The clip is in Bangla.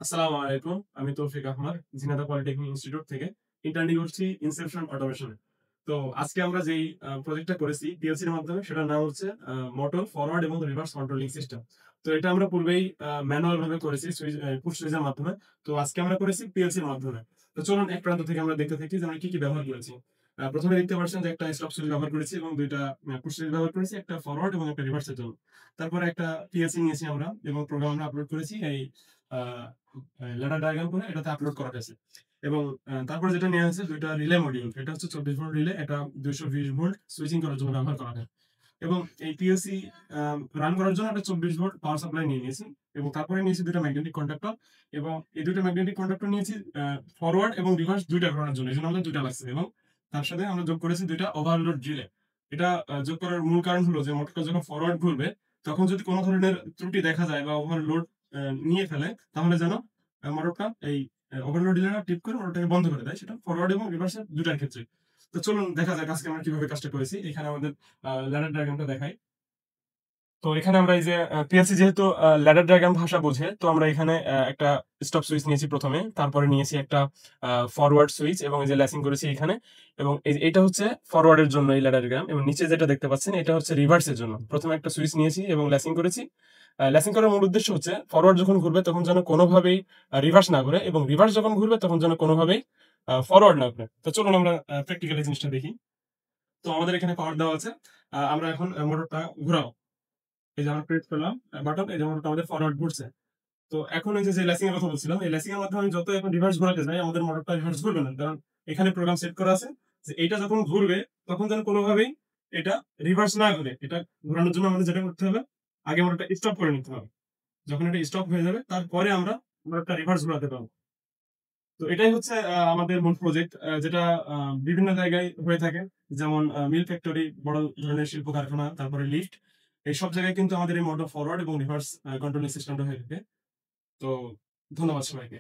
আসসালামু আলাইকুম। আমি তৌফিক আহমদ, ঝিনাইদহ পলিটেকনিক ইনস্টিটিউট থেকে ইন্টার্নি করছি ইনসেপশন অটোমেশনে। তো আজকে আমরা যেই প্রজেক্টটা করেছি পিএলসির মাধ্যমে সেটার নাম হচ্ছে মোটর ফরওয়ার্ড এবং রিভার্স কন্ট্রোলিং সিস্টেম। তো এটা আমরা পূর্বেই ম্যানুয়াল ভাবে করেছি সুইচ পুশ সুইচের মাধ্যমে। তো আজকে আমরা করেছি পিএলসির মাধ্যমে। তো চলুন এক প্রান্ত থেকে আমরা দেখতে থাকি যে আমরা কি ব্যবহার করেছি। প্রথমে দেখতে পাচ্ছেন যে একটা স্টপ সুইচ ব্যবহার করেছি এবং ২ টা পুশ সুইচ ব্যবহার করেছি, একটা ফরওয়ার্ড এবং একটা রিভার্সের জন্য। তারপরে একটা পিএলসি নিয়েছি আমরা এবং প্রোগ্রাম আমরা আপলোড করেছি এই আ ল্যাডার ডায়াগ্রাম করে এটাতে আপলোড করা হয়েছে। এবং তারপরে যেটা নেয়া হয়েছে ২ টা রিলে মডিউল। এটা হচ্ছে ২৪ ভোল্ট রিলে, এটা ২২০ ভোল্ট সুইচিং করার জন্য ব্যবহার করা হয়। এবং এই পিএলসি রান করার জন্য একটা ২৪ ভোল্ট পাওয়ার সাপ্লাই নিয়ে নিয়েছি। এবং তারপরে নিয়েছি ২ টা ম্যাগনেটিক কন্ডাক্টর এবং এই ২ টা ম্যাগনেটিক কন্ডাক্টর নিয়েছি ফরওয়ার্ড এবং রিভার্স ২ টা ঘোরানোর জন্য। এজন্য আমাদের ২ টা লাগছে এবং তার সাথে আমরা যোগ করেছি ২ টা ওভারলোড রিলে। এটা যোগ করার মূল কারণ হলো যে মোটরটা যখন ফরওয়ার্ড ঘুরবে তখন যদি কোন ধরনের ত্রুটি দেখা যায় বা ওভারলোড নিয়ে ফেলে তাহলে যেন মোটরটা এই ওভারলোড রিলেটা টিপ করে মোটরটাকে বন্ধ করে দেয়। সেটা ফরওয়ার্ড এবং রিভার্স এর ২ টার ক্ষেত্রে। তো চলুন দেখা যাক আজকে আমরা কিভাবে কাজটা করেছি। এখানে আমাদের ল্যাডার ডায়াগ্রামটা দেখাই। তো এখানে আমরা এই যে পিএলসি যেহেতু ল্যাডার ডায়াগ্রাম ভাষা বোঝে, তো আমরা এখানে একটা স্টপ সুইচ নিয়েছি ১ম এ। তারপরে নিয়েছি একটা ফরওয়ার্ড সুইচ এবং এই যে ল্যাচিং করেছি এখানে। এবং এইটা হচ্ছে ফরওয়ার্ড এর জন্য এই ল্যাডার ডায়াগ্রাম এবং নিচে যেটা দেখতে পাচ্ছেন এটা হচ্ছে রিভার্স এর জন্য। ১ম এ একটা সুইচ নিয়েছি এবং ল্যাচিং করেছি। ল্যাচিং করার মূল উদ্দেশ্য হচ্ছে ফরওয়ার্ড যখন ঘুরবে তখন যেন কোনোভাবেই রিভার্স না ঘুরে এবং রিভার্স যখন ঘুরবে তখন যেন কোনোভাবেই ফরওয়ার্ড না ঘুরে। তো চলুন আমরা প্র্যাকটিক্যালি জিনিসটা দেখি। তো আমাদের এখানে পাওয়ার দেওয়া আছে। আমরা এখন মোটরটা ঘুরাবো। এই যে আমরা প্রেস করলাম বাটন, এই যে মোটরটা আমাদের ফরওয়ার্ড ঘুরছে। তো এখন এই যে ল্যাচিং এর কথা বলছিলাম, এই ল্যাচিং এর মাধ্যমে আমি যত এখন রিভার্স ঘোরাতে যাই আমাদের মোটরটা রিভার্স ঘুরবে না। কারণ এখানে প্রোগ্রাম সেট করা আছে যে এইটা যখন ঘুরবে তখন যেন কোনোভাবেই এটা রিভার্স না ঘুরে। এটা ঘোরানোর জন্য আমাদের যেটা করতে হবে, আগে মোটরটা স্টপ করে নিতে হবে। যখন এটা স্টপ হয়ে যাবে তারপরে আমরা মোটরটা রিভার্স ঘোরাতে পারবো। তো এটাই হচ্ছে আমাদের মূল প্রজেক্ট, যেটা বিভিন্ন জায়গায় হয়ে থাকে। যেমন মিল ফ্যাক্টরি, বড় ধরনের শিল্প কারখানা, তারপরে লিফট। এইসব জায়গায় কিন্তু আমাদের এই মোটর ফরওয়ার্ড এবং রিভার্স কন্ট্রোলিং সিস্টেমটা হয়ে থাকে। তো ধন্যবাদ সবাইকে।